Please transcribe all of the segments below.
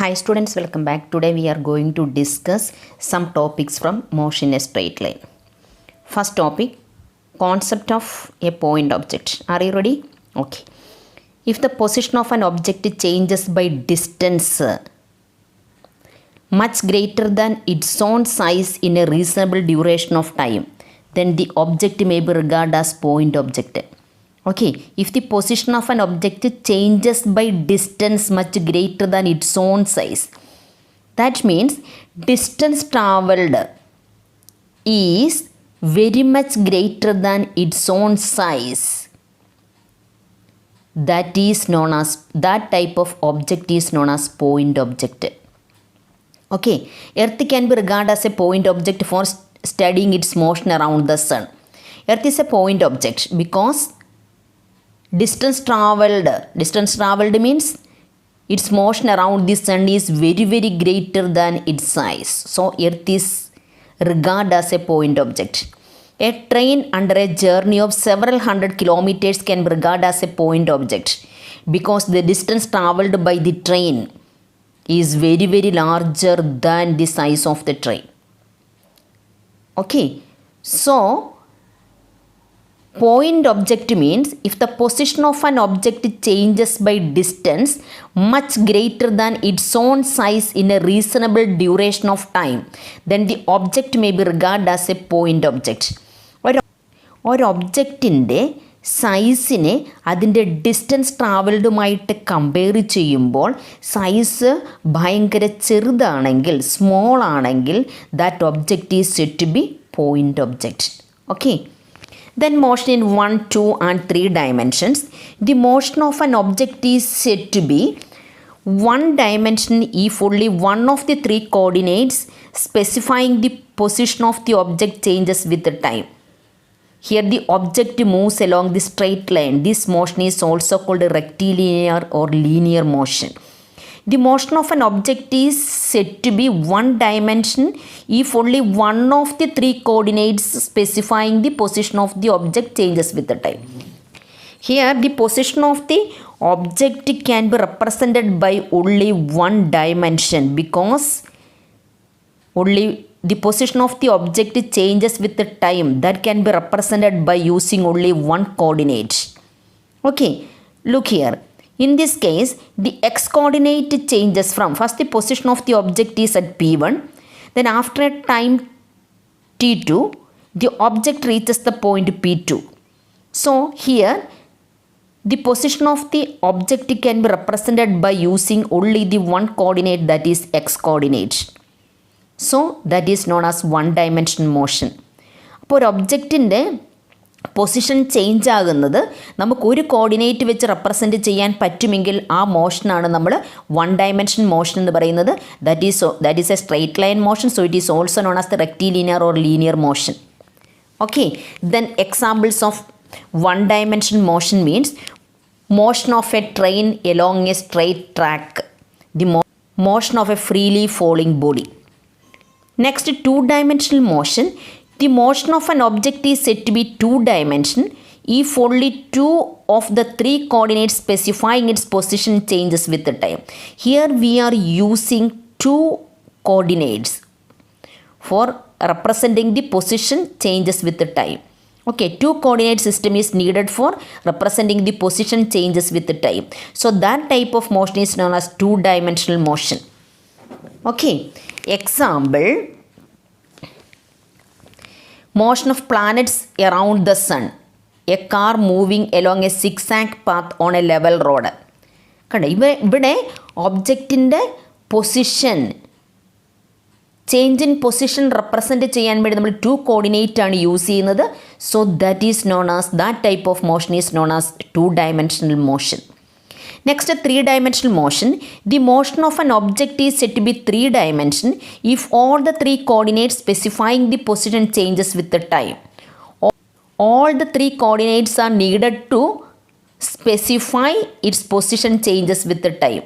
Hi students, welcome back. Today we are going to discuss some topics from motion in a straight line. First topic, concept of a point object. Are you ready? Okay. If the position of an object changes by distance much greater than its own size in a reasonable duration of time, then the object may be regarded as point object. Okay, if the position of an object changes by distance much greater than its own size, that means distance traveled is very much greater than its own size. That type of object is known as point object. Okay, Earth can be regarded as a point object for studying its motion around the sun. Earth is a point object because distance traveled means its motion around the sun is very greater than its size. So Earth is regarded as a point object. A train under a journey of several hundred kilometers can be regarded as a point object because the distance traveled by the train is very larger than the size of the train. Okay, so point object means if the position of an object changes by distance much greater than its own size in a reasonable duration of time, then the object may be regarded as a point object. ഒരു ഒബ്ജക്റ്റിൻ്റെ സൈസിനെ അതിൻ്റെ distance ട്രാവൽഡുമായിട്ട് compare ചെയ്യുമ്പോൾ size ഭയങ്കര ചെറുതാണെങ്കിൽ small ആണെങ്കിൽ that object is said to be point object. Okay, then motion in 1, 2 and 3 dimensions. The motion of an object is said to be one dimension if only one of the three coordinates specifying the position of the object changes with the time. Here the object moves along the straight line. This motion is also called rectilinear or linear motion. The motion of an object is said to be one dimension if only one of the three coordinates specifying the position of the object changes with the time. Here the position of the object can be represented by only one dimension because only the position of the object changes with the time. That can be represented by using only one coordinate. Okay, look here. In this case, the x coordinate changes from first the position of the object is at p1, then after a time t2, the object reaches the point p2. So here, the position of the object can be represented by using only the one coordinate, that is x coordinate. So that is known as one dimension motion. അപ്പോൾ ഒരു ഒബ്ജക്റ്റിൻ്റെ position change ആകുന്നത് നമുക്ക് ഒരു coordinate വെച്ച് represent ചെയ്യാൻ പറ്റുമെങ്കിൽ ആ മോഷനാണ് നമ്മൾ വൺ ഡയമെൻഷൻ മോഷൻ എന്ന് പറയുന്നത്. That is a straight line motion. So it is also known as the rectilinear or linear motion. Okay, then examples of one dimension motion means motion of a train along a straight track, the motion of a freely falling body. Next two dimensional motion. The motion of an object is said to be two-dimensional if only two of the three coordinates specifying its position changes with the time. Here we are using two coordinates for representing the position changes with the time. Okay, two coordinate system is needed for representing the position changes with the time. So that type of motion is known as two-dimensional motion. Okay, example, motion of planets around the sun, a car moving along a zigzag path on a level road. കണ്ട ഇവിടെ ഒബ്ജക്റ്റിൻ്റെ position change in position represent ചെയ്യാൻ വേണ്ടി നമ്മൾ two coordinate ആണ് use ചെയ്യുന്നത്. So that type of motion is known as two dimensional motion. Next, three dimensional motion. The motion of an object is said to be three dimension if all the three coordinates specifying the position changes with the time. All the three coordinates are needed to specify its position changes with the time.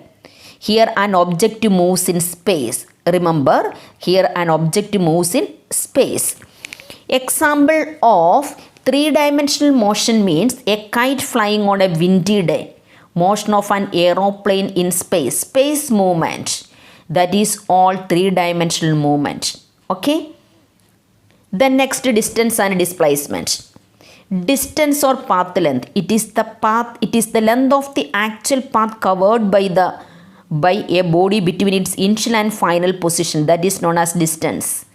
Here an object moves in space. Remember, here an object moves in space. Example of three-dimensional motion means a kite flying on a windy day. Motion of an aeroplane in space movement. that is all three-dimensional movement. Okay. Then next, distance and displacement. Distance or path length, it is the length of the actual path covered by a body between its initial and final position, that is known as distance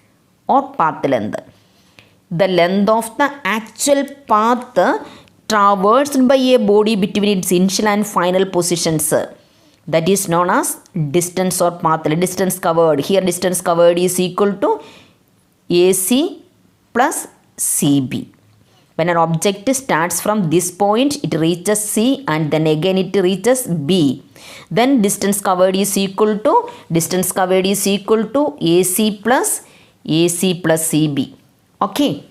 or path length. The length of the actual path traversed by a body between its initial and final positions, that is known as distance or path length. Distance covered, here distance covered is equal to AC plus CB. When an object starts from this point, it reaches C and then again it reaches B. Then distance covered is equal to AC plus CB. Okay.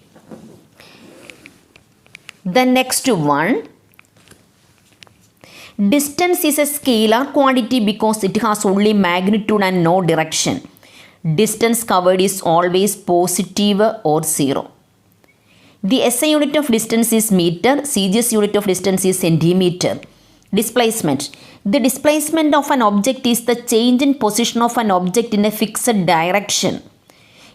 The next one, distance is a scalar quantity because it has only magnitude and no direction. Distance covered is always positive or 0. The SI unit of distance is meter, CGS unit of distance is centimeter. Displacement. The displacement of an object is the change in position of an object in a fixed direction.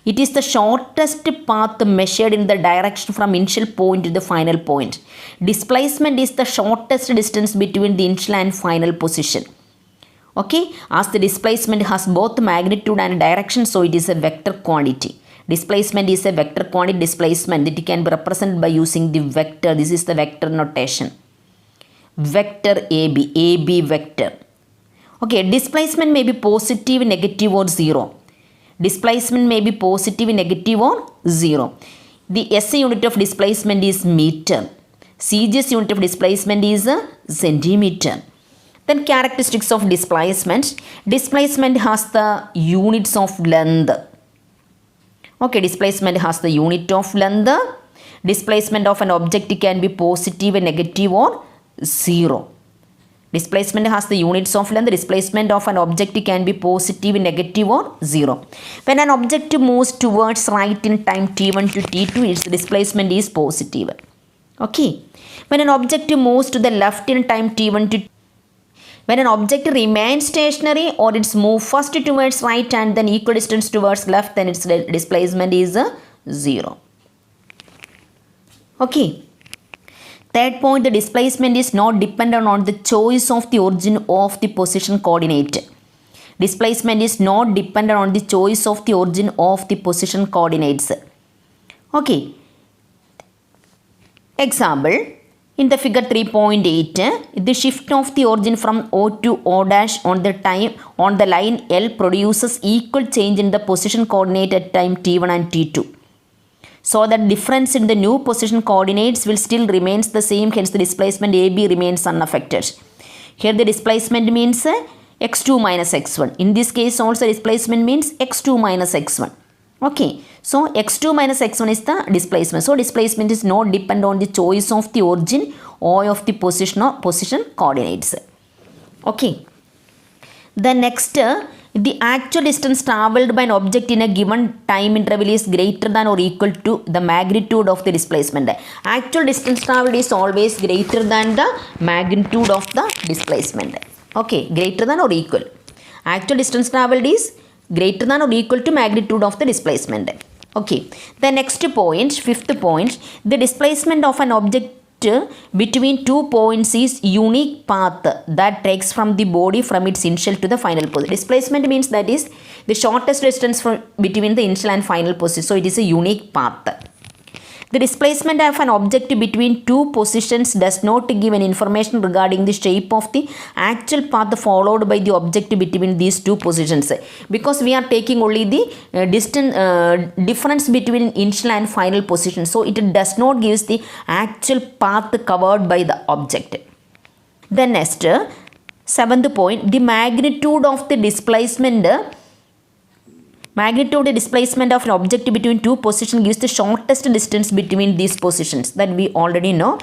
It is the shortest path measured in the direction from initial point to the final point. Displacement is the shortest distance between the initial and final position. Okay, as the displacement has both magnitude and direction, so it is a vector quantity. Displacement is a vector quantity. Displacement, it can be represented by using the vector. This is the vector notation. Vector AB vector. Okay, displacement may be positive, negative or 0. Displacement may be positive, negative or 0. The SI unit of displacement is meter. CGS unit of displacement is centimeter. Then characteristics of displacement. Displacement has the units of length. Okay, displacement has the unit of length. Displacement of an object can be positive, negative or 0. Displacement has the units of length. Displacement of an object can be positive, negative or 0. When an object moves towards right in time t1 to t2, its displacement is positive. Okay. When an object moves to the left in time t1 to when an object remains stationary or its move first towards right and then equal distance towards left, then its displacement is 0. Okay. Third point, the displacement is not dependent on the choice of the origin of the position coordinate. Displacement is not dependent on the choice of the origin of the position coordinates. Okay. Example, in the figure 3.8, the shift of the origin from O to O dash on the line L produces equal change in the position coordinate at time t1 and t2. So that difference in the new position coordinates will still remains the same, hence the displacement AB remains unaffected. Here the displacement means x2 minus x1. In this case also displacement means x2 minus x1. Okay, so x2 minus x1 is the displacement. So displacement is not dependent on the choice of the origin or of the position or position coordinates. Okay. The next, the actual distance travelled by an object in a given time interval is greater than or equal to the magnitude of the displacement. Actual distance travelled is always greater than the magnitude of the displacement. Okay, greater than or equal. Actual distance travelled is greater than or equal to magnitude of the displacement. Okay, the next point, fifth point, the displacement of an object between 2 points is unique path that takes from the body from its initial to the final position. Displacement means that is the shortest distance between the initial and final position. So it is a unique path. The displacement of an object between two positions does not give any information regarding the shape of the actual path followed by the object between these two positions, because we are taking only the difference between initial and final position. So it does not give the actual path covered by the object. Then next, seventh point, the magnitude of the displacement of the displacement of an object between two positions gives the shortest distance between these positions, that we already know.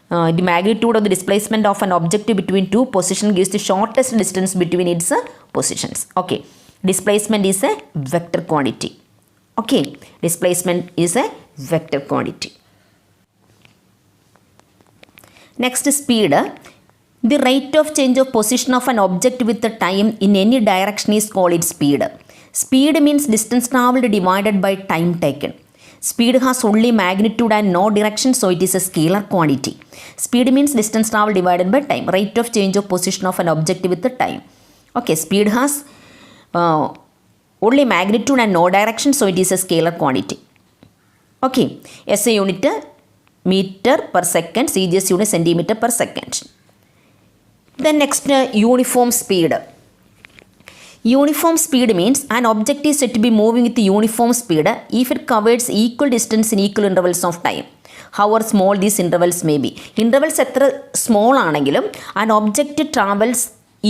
The magnitude of the displacement of an object between two positions gives the shortest distance between its positions. Okay, displacement is a vector quantity. Okay, displacement is a vector quantity. Next, speed. The rate of change of position of an object with the time in any direction is called its speed. Speed means distance traveled divided by time taken. Speed has only magnitude and no direction, so it is a scalar quantity. Speed means distance traveled divided by time. Rate of change of position of an object with the time. Okay, speed has only magnitude and no direction, so it is a scalar quantity. Okay, SI unit meter per second, CGS unit centimeter per second. Then next, uniform speed. Uniform speed means an object is said to be moving with uniform speed if it covers equal distance in equal intervals of time. However small these intervals may be. Intervals എത്ര small ആണെങ്കിലും an object travels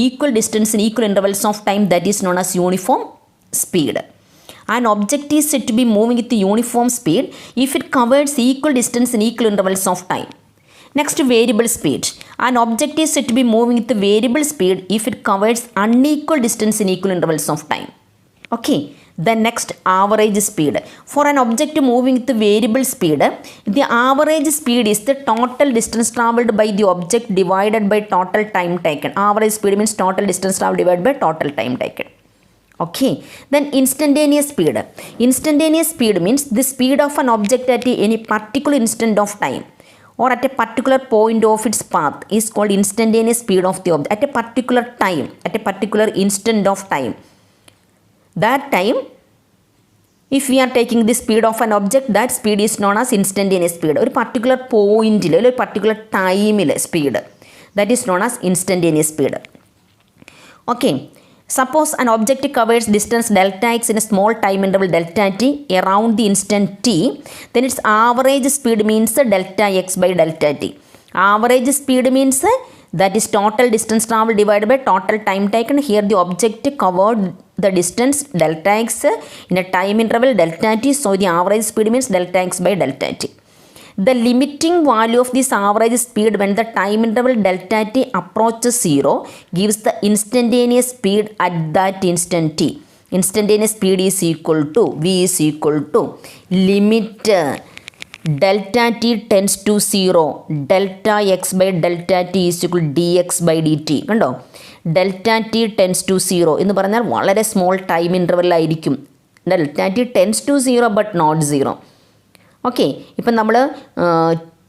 equal distance in equal intervals of time, that is known as uniform speed. An object is said to be moving with uniform speed if it covers equal distance in equal intervals of time. Next, variable speed. An object is said to be moving with variable speed if it covers unequal distance in equal intervals of time. Okay. Then next, average speed. For an object moving with variable speed, the average speed is the total distance travelled by the object divided by total time taken. Average speed means total distance travelled divided by total time taken. Okay. Then instantaneous speed. Instantaneous speed means the speed of an object at any particular instant of time or at a particular point of its path is called instantaneous speed of the object. At a particular time, at a particular instant of time. That time, if we are taking the speed of an object, that speed is known as instantaneous speed. A particular point, a particular time speed. That is known as instantaneous speed. Okay. Suppose an object covers distance delta x in a small time interval delta t around the instant t, then its average speed means delta x by delta t. Average speed means that is total distance travelled divided by total time taken. Here the object covered the distance delta x in a time interval delta t, so the average speed means delta x by delta t. The limiting value of this average speed when the time interval delta t approaches 0 gives the instantaneous speed at that instant t. Instantaneous speed is equal to V is equal to limit delta t tends to 0 delta x by delta t is equal to dx by dt. കണ്ടോ, delta t tends to 0 എന്ന് പറഞ്ഞാൽ വളരെ small time interval ആയിരിക്കും. delta t tends to 0 but not 0. Okay, ഇപ്പം നമ്മൾ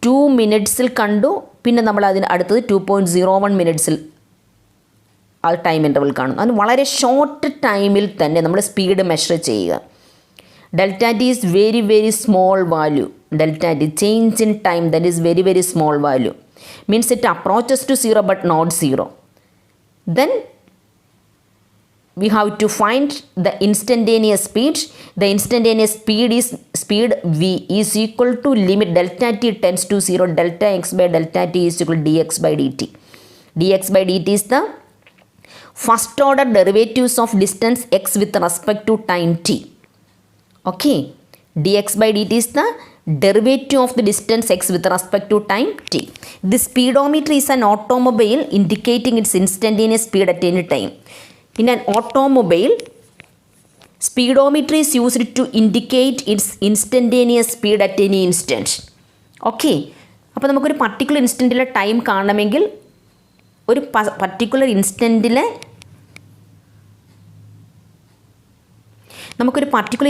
2 മിനിറ്റ്സിൽ കണ്ടു, പിന്നെ നമ്മൾ അതിന് അടുത്തത് 2.01 മിനിറ്റ്സിൽ ആ ടൈം ഇൻ്റർവൽ കാണും. അതിന് വളരെ ഷോർട്ട് ടൈമിൽ തന്നെ നമ്മൾ സ്പീഡ് മെഷർ ചെയ്യുക. Delta T is very very small value. Delta T change in time, that is very very small value. Means it approaches to 0 but not 0. Then we have to find the instantaneous speed. The instantaneous speed is speed V is equal to limit delta t tends to 0 delta x by delta t is equal to dx by dt. dx by dt is the first order derivatives of distance x with respect to time t. Okay, dx by dt is the derivative of the distance x with respect to time t. The speedometer is an automobile indicating its instantaneous speed at any time. In an automobile, speedometer is used to indicate its instantaneous speed at any instant. Okay, അപ്പോൾ നമുക്കൊരു particular ഇൻസ്റ്റൻറ്റിലെ time കാണണമെങ്കിൽ ഒരു particular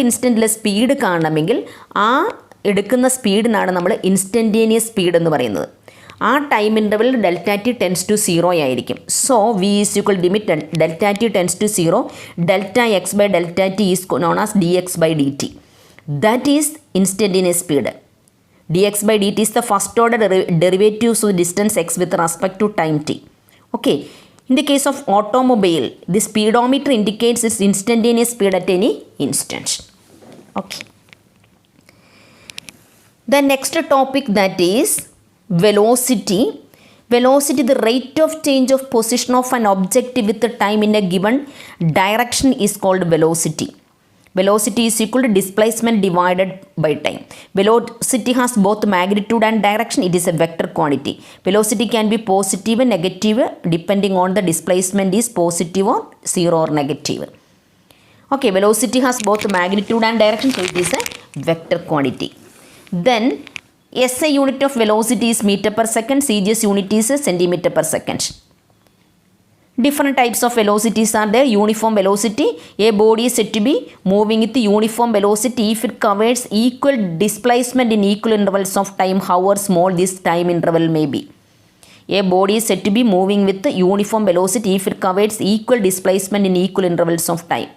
ഇൻസ്റ്റൻറ്റിലെ speed കാണണമെങ്കിൽ ആ എടുക്കുന്ന സ്പീഡിനാണ് നമ്മൾ instantaneous speed എന്ന് പറയുന്നത്. ആ time interval delta T tends to 0 ആയിരിക്കും. So V is equal limit delta T tends to 0 delta X by delta T is known as D X by D T. That is instantaneous speed. dx by dt is the first order derivatives of distance x with respect to time t. Okay, in the case of automobile, the speedometer indicates its instantaneous speed at any instant. Okay, the next topic, that is velocity. Velocity, the rate of change of position of an object with the time in a given direction, is called velocity. Velocity is equal to displacement divided by time. Velocity has both magnitude and direction. It is a vector quantity. Velocity can be positive and negative depending on the displacement is positive or 0 or negative. Okay, velocity has both magnitude and direction, so it is a vector quantity. Then SI unit of velocity is meter per second, CGS unit is centimeter per second. Different types of velocities are there. Uniform velocity, a body is said to be moving with uniform velocity if it covers equal displacement in equal intervals of time, however small this time interval may be. A body is said to be moving with uniform velocity if it covers equal displacement in equal intervals of time.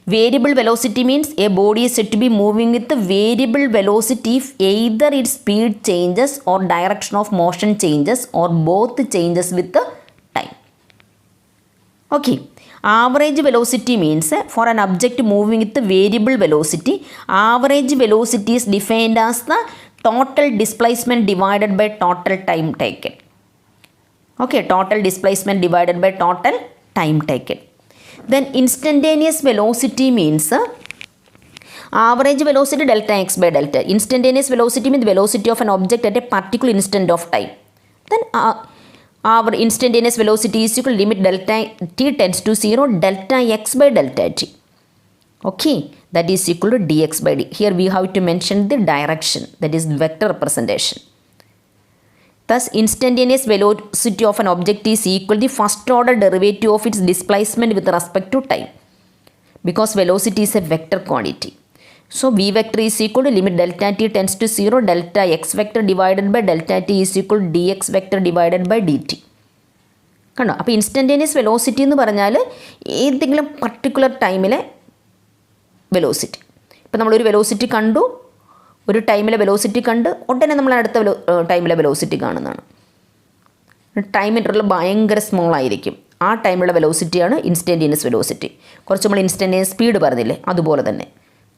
Variable velocity means a body is said to be moving with the variable velocity if either its speed changes or direction of motion changes or both changes with the time. Okay, average velocity means for an object moving with the variable velocity, average velocity is defined as the total displacement divided by total time taken. Okay, total displacement divided by total time taken. Then instantaneous velocity means average velocity delta x by delta. Instantaneous velocity means the velocity of an object at a particular instant of time. Then our instantaneous velocity is equal to limit delta t tends to 0 delta x by delta t. Okay, that is equal to dx by d. Here we have to mention the direction, that is vector representation. Thus, instantaneous velocity of an object is equal to the first order derivative of its displacement with respect to time, because velocity is a vector quantity. So, v vector is equal to limit delta t tends to 0 delta x vector divided by delta t is equal to dx vector divided by dt. കണ്ടോ, അപ്പോൾ instantaneous velocity എന്ന് പറഞ്ഞാൽ ഏതെങ്കിലും particular ടൈമിലെ velocity. ഇപ്പോൾ നമ്മളൊരു velocity കണ്ടു, ഒരു ടൈമിലെ velocity കണ്ട് ഉടനെ നമ്മൾ അടുത്ത ടൈമിലെ വെലോസിറ്റി കാണുന്നതാണ്. ടൈം ഇൻ്റർവൽ ഭയങ്കര സ്മോൾ ആയിരിക്കും. ആ ടൈമിലുള്ള വെലോസിറ്റിയാണ് ഇൻസ്റ്റൻറ്റേനിയസ് വെലോസിറ്റി. കുറച്ച് നമ്മൾ ഇൻസ്റ്റൻറ്റേനിയസ് സ്പീഡ് പറഞ്ഞില്ലേ, അതുപോലെ തന്നെ.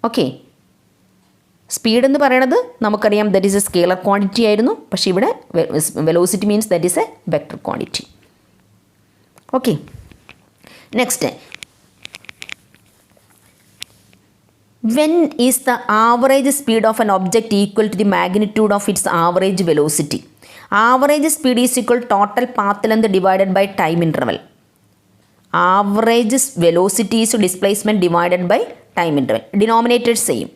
ഓക്കെ, സ്പീഡ് എന്ന് പറയണത് നമുക്കറിയാം that is A scalar quantity ആയിരുന്നു. പക്ഷേ ഇവിടെ velocity means that is A vector quantity. Okay, next, when is the average speed of an object equal to the magnitude of its average velocity? Average speed is equal to total path length divided by time interval. Average velocity is displacement divided by time interval. Denominator same.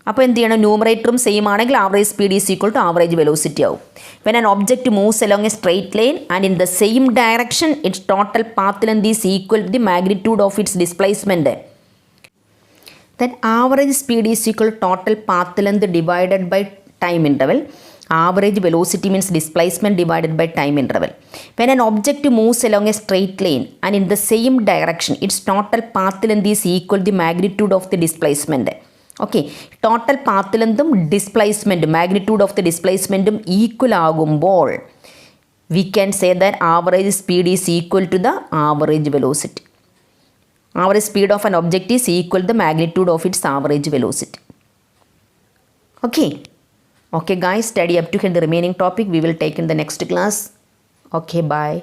അപ്പോൾ എന്ത് ചെയ്യണം, ന്യൂമറേറ്ററും same ആണെങ്കിൽ average speed is equal to average velocity ആവും. When an object moves along a straight line and in the same direction its total path length is equal to the magnitude of its displacement. Then average speed is equal to total path length divided by time interval. Average velocity means displacement divided by time interval. When an object moves along a straight line and in the same direction, its total path length is equal to the magnitude of the displacement. Okay, total path length displacement, magnitude of the displacement equal ആകുമ്പോൾ we can say that average speed is equal to the average velocity. Average speed of an object is equal to the magnitude of its average velocity. Okay. Okay guys, study up to here the remaining topic we will take in the next class. Okay, bye.